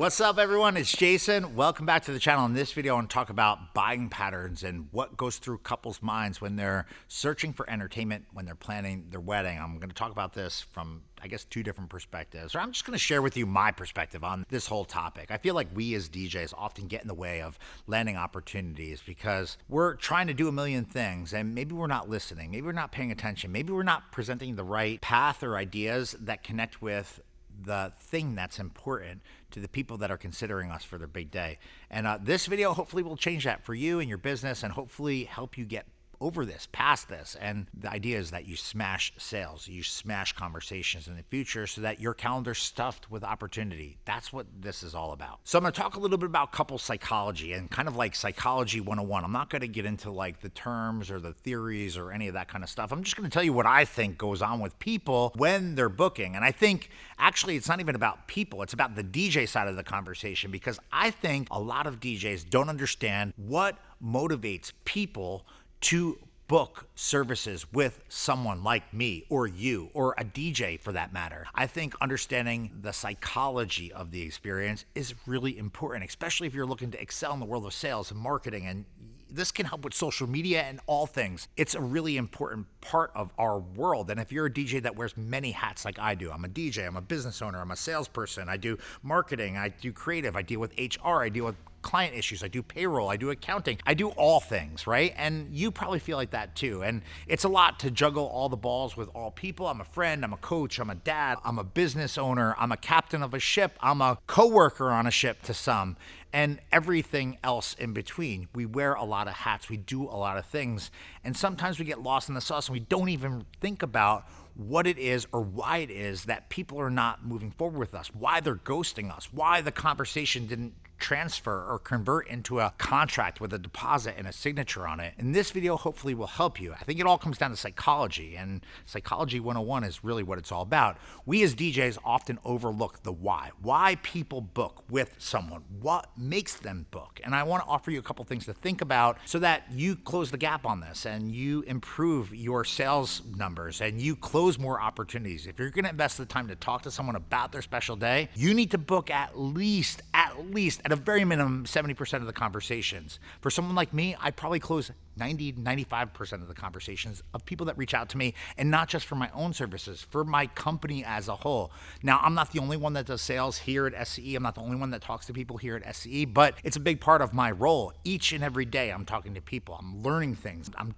What's up, everyone? It's Jason. Welcome back to the channel. In this video, I want to talk about buying patterns and what goes through couples' minds when they're searching for entertainment, when they're planning their wedding. I'm going to talk about this from, I guess, two different perspectives, or I'm just going to share with you my perspective on this whole topic. I feel like we as DJs often get in the way of landing opportunities because we're trying to do a million things and maybe we're not listening, maybe we're not paying attention, maybe we're not presenting the right path or ideas that connect with the thing that's important to the people that are considering us for their big day. And this video hopefully will change that for you and your business and hopefully help you get over this, past this. And the idea is that you smash sales, you smash conversations in the future so that your calendar's stuffed with opportunity. That's what this is all about. So I'm going to talk a little bit about couple psychology and kind of like psychology 101. I'm not going to get into like the terms or the theories or any of that kind of stuff. I'm just going to tell you what I think goes on with people when they're booking. And I think actually it's not even about people, it's about the DJ side of the conversation, because I think a lot of DJs don't understand what motivates people to book services with someone like me or you or a DJ for that matter. I think understanding the psychology of the experience is really important, especially if you're looking to excel in the world of sales and marketing, and this can help with social media and all things. It's a really important part of our world. And if you're a DJ that wears many hats like I do, I'm a DJ, I'm a business owner, I'm a salesperson, I do marketing, I do creative, I deal with HR, I deal with client issues, I do payroll, I do accounting, I do all things, right? And you probably feel like that too. And it's a lot to juggle all the balls with all people. I'm a friend, I'm a coach, I'm a dad, I'm a business owner, I'm a captain of a ship, I'm a coworker on a ship to some, and everything else in between. We wear a lot of hats, we do a lot of things, and sometimes we get lost in the sauce and we don't even think about what it is or why it is that people are not moving forward with us, why they're ghosting us, why the conversation didn't transfer or convert into a contract with a deposit and a signature on it. And this video hopefully will help you. I think it all comes down to psychology, and psychology 101 is really what it's all about. We as DJs often overlook the why people book with someone, what makes them book. And I want to offer you a couple things to think about so that you close the gap on this and you improve your sales numbers and you close more opportunities. If you're going to invest the time to talk to someone about their special day, you need to book at least at a very minimum 70% of the conversations. For someone like me, I probably close 95% of the conversations of people that reach out to me, and not just for my own services, for my company as a whole. Now, I'm not the only one that does sales here at SCE. I'm not the only one that talks to people here at SCE, but it's a big part of my role. Each and every day, I'm talking to people. I'm learning things. I'm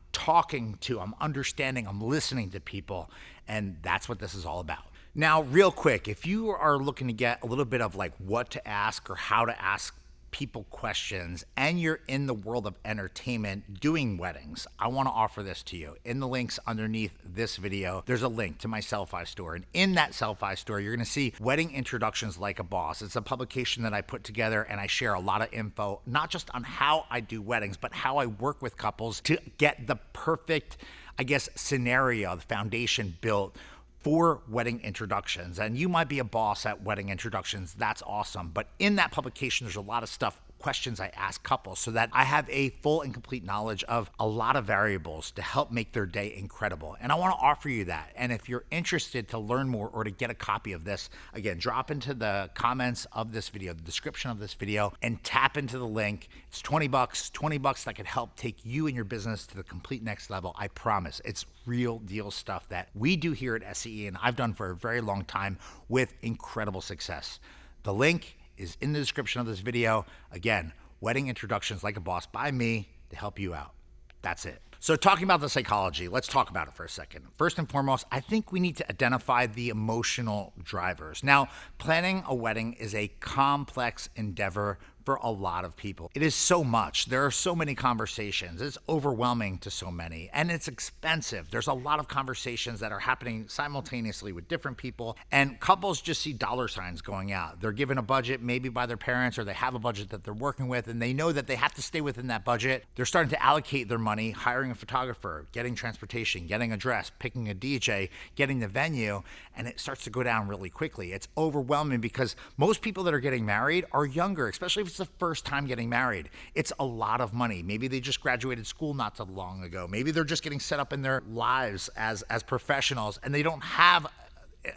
understanding, I'm listening to people, and that's what this is all about. Now, real quick, if you are looking to get a little bit of like what to ask or how to ask people questions, and you're in the world of entertainment doing weddings, I want to offer this to you. In the links underneath this video, there's a link to my Sell-Fi store. And in that Sell-Fi store, you're going to see Wedding Introductions Like a Boss. It's a publication that I put together, and I share a lot of info, not just on how I do weddings, but how I work with couples to get the perfect, I guess, scenario, the foundation built for wedding introductions. And you might be a boss at wedding introductions, that's awesome. But in that publication, there's a lot of questions I ask couples so that I have a full and complete knowledge of a lot of variables to help make their day incredible. And I want to offer you that. And if you're interested to learn more or to get a copy of this, again, drop into the comments of this video, the description of this video, and tap into the link. It's $20 that could help take you and your business to the complete next level. I promise. It's real deal stuff that we do here at SCE, and I've done for a very long time with incredible success. The link is in the description of this video. Again, Wedding Introductions Like a Boss by me to help you out. That's it. So talking about the psychology, let's talk about it for a second. First and foremost, I think we need to identify the emotional drivers. Now, planning a wedding is a complex endeavor for a lot of people. It is so much. There are so many conversations. It's overwhelming to so many, and it's expensive. There's a lot of conversations that are happening simultaneously with different people, and couples just see dollar signs going out. They're given a budget maybe by their parents, or they have a budget that they're working with, and they know that they have to stay within that budget. They're starting to allocate their money, hiring a photographer, getting transportation, getting a dress, picking a DJ, getting the venue, and it starts to go down really quickly. It's overwhelming because most people that are getting married are younger, especially if it's the first time getting married. It's a lot of money. Maybe they just graduated school not so long ago. Maybe they're just getting set up in their lives as professionals, and they don't have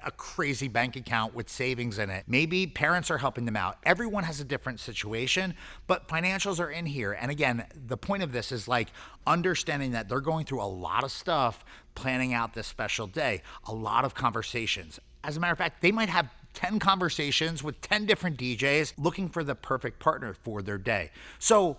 a crazy bank account with savings in it. Maybe parents are helping them out. Everyone has a different situation, but financials are in here. And again, the point of this is like understanding that they're going through a lot of stuff planning out this special day, a lot of conversations. As a matter of fact, they might have 10 conversations with 10 different DJs looking for the perfect partner for their day. So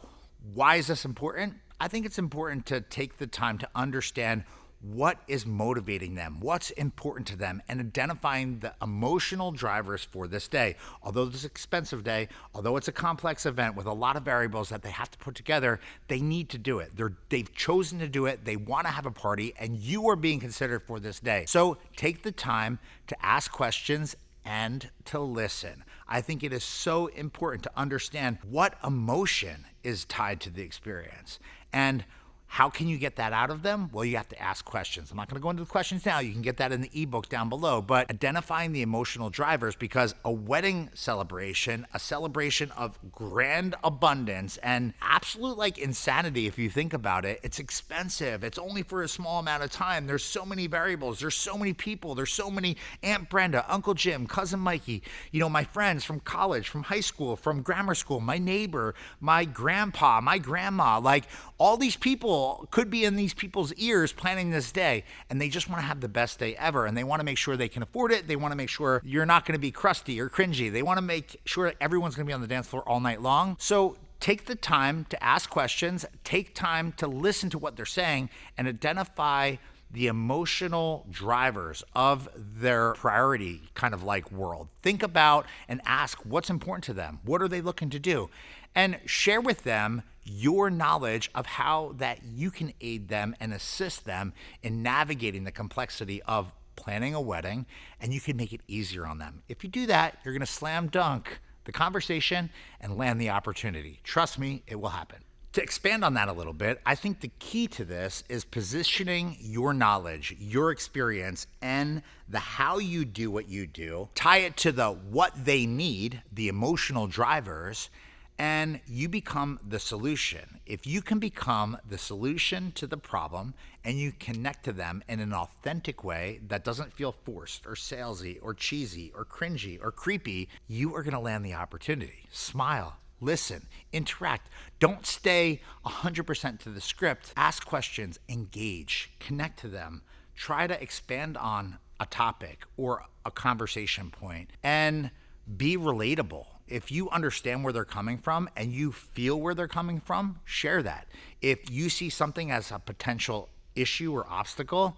why is this important? I think it's important to take the time to understand what is motivating them, what's important to them, and identifying the emotional drivers for this day. Although this is an expensive day, although it's a complex event with a lot of variables that they have to put together, they need to do it. They've chosen to do it. They want to have a party, and you are being considered for this day. So take the time to ask questions and to listen. I think it is so important to understand what emotion is tied to the experience. And how can you get that out of them? Well, you have to ask questions. I'm not going to go into the questions now. You can get that in the ebook down below. But identifying the emotional drivers, because a wedding celebration, a celebration of grand abundance and absolute like insanity, if you think about it, it's expensive. It's only for a small amount of time. There's so many variables. There's so many people. There's so many Aunt Brenda, Uncle Jim, Cousin Mikey, my friends from college, from high school, from grammar school, my neighbor, my grandpa, my grandma, like all these people could be in these people's ears planning this day, and they just want to have the best day ever, and they want to make sure they can afford it. They want to make sure you're not going to be crusty or cringy. They want to make sure everyone's going to be on the dance floor all night long. So take the time to ask questions, take time to listen to what they're saying, and identify the emotional drivers of their priority kind of like world. Think about and ask what's important to them. What are they looking to do? And share with them your knowledge of how that you can aid them and assist them in navigating the complexity of planning a wedding, and you can make it easier on them. If you do that, you're going to slam dunk the conversation and land the opportunity. Trust me, it will happen. To expand on that a little bit, I think the key to this is positioning your knowledge, your experience, and the how you do what you do, tie it to the what they need, the emotional drivers, and you become the solution. If you can become the solution to the problem and you connect to them in an authentic way that doesn't feel forced or salesy or cheesy or cringy or creepy, you are gonna land the opportunity. Smile, listen, interact. Don't stay 100% to the script. Ask questions, engage, connect to them. Try to expand on a topic or a conversation point and be relatable. If you understand where they're coming from and you feel where they're coming from, share that. If you see something as a potential issue or obstacle,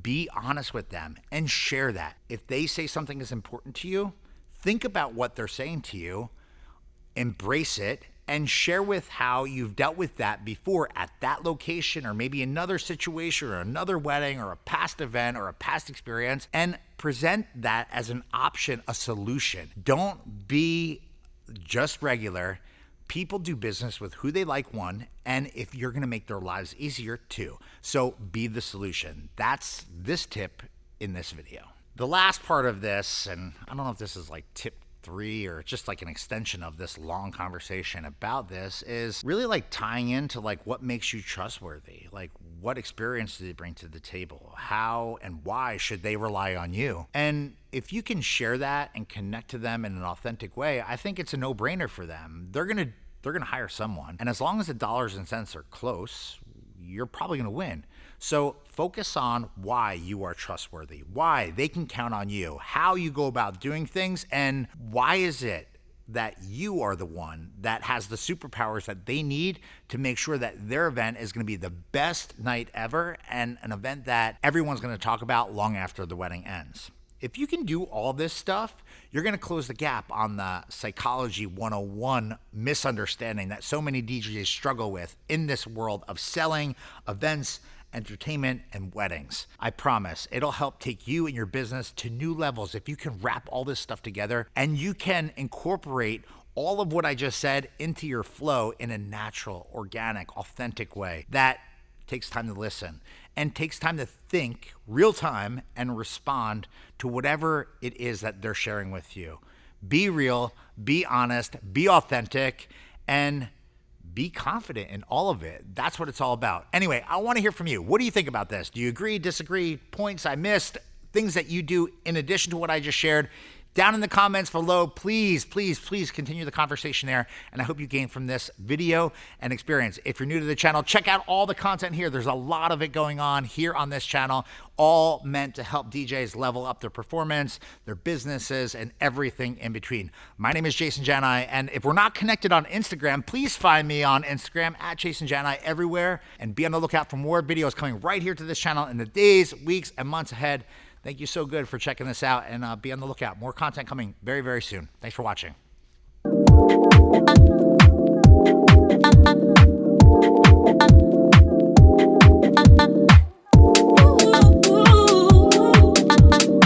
be honest with them and share that. If they say something is important to you, think about what they're saying to you, embrace it, and share with how you've dealt with that before at that location or maybe another situation or another wedding or a past event or a past experience, and present that as an option, a solution. Don't be just regular. People do business with who they like, one, and if you're going to make their lives easier, two. So be the solution. That's this tip in this video. The last part of this, and I don't know if this is like tip 3 or just like an extension of this long conversation about this, is really like tying into like what makes you trustworthy. Like what experience do they bring to the table? How and why should they rely on you? And if you can share that and connect to them in an authentic way, I think it's a no-brainer for them. They're gonna hire someone, and as long as the dollars and cents are close, you're probably gonna win. So focus on why you are trustworthy, why they can count on you, how you go about doing things, and why is it that you are the one that has the superpowers that they need to make sure that their event is going to be the best night ever and an event that everyone's going to talk about long after the wedding ends. If you can do all this stuff, you're going to close the gap on the psychology 101 misunderstanding that so many DJs struggle with in this world of selling events, entertainment, and weddings. I promise it'll help take you and your business to new levels if you can wrap all this stuff together and you can incorporate all of what I just said into your flow in a natural, organic, authentic way that takes time to listen and takes time to think real time and respond to whatever it is that they're sharing with you. Be real, be honest, be authentic, and be confident in all of it. That's what it's all about. Anyway, I want to hear from you. What do you think about this? Do you agree, disagree, points I missed? things that you do in addition to what I just shared, down in the comments below. Please, please, please continue the conversation there. And I hope you gain from this video and experience. If you're new to the channel, check out all the content here. There's a lot of it going on here on this channel, all meant to help DJs level up their performance, their businesses, and everything in between. My name is Jason Jani, and if we're not connected on Instagram, please find me on Instagram at Jason Jani everywhere, and be on the lookout for more videos coming right here to this channel in the days, weeks, and months ahead. Thank you so good for checking this out, and be on the lookout. More content coming very, very soon. Thanks for watching.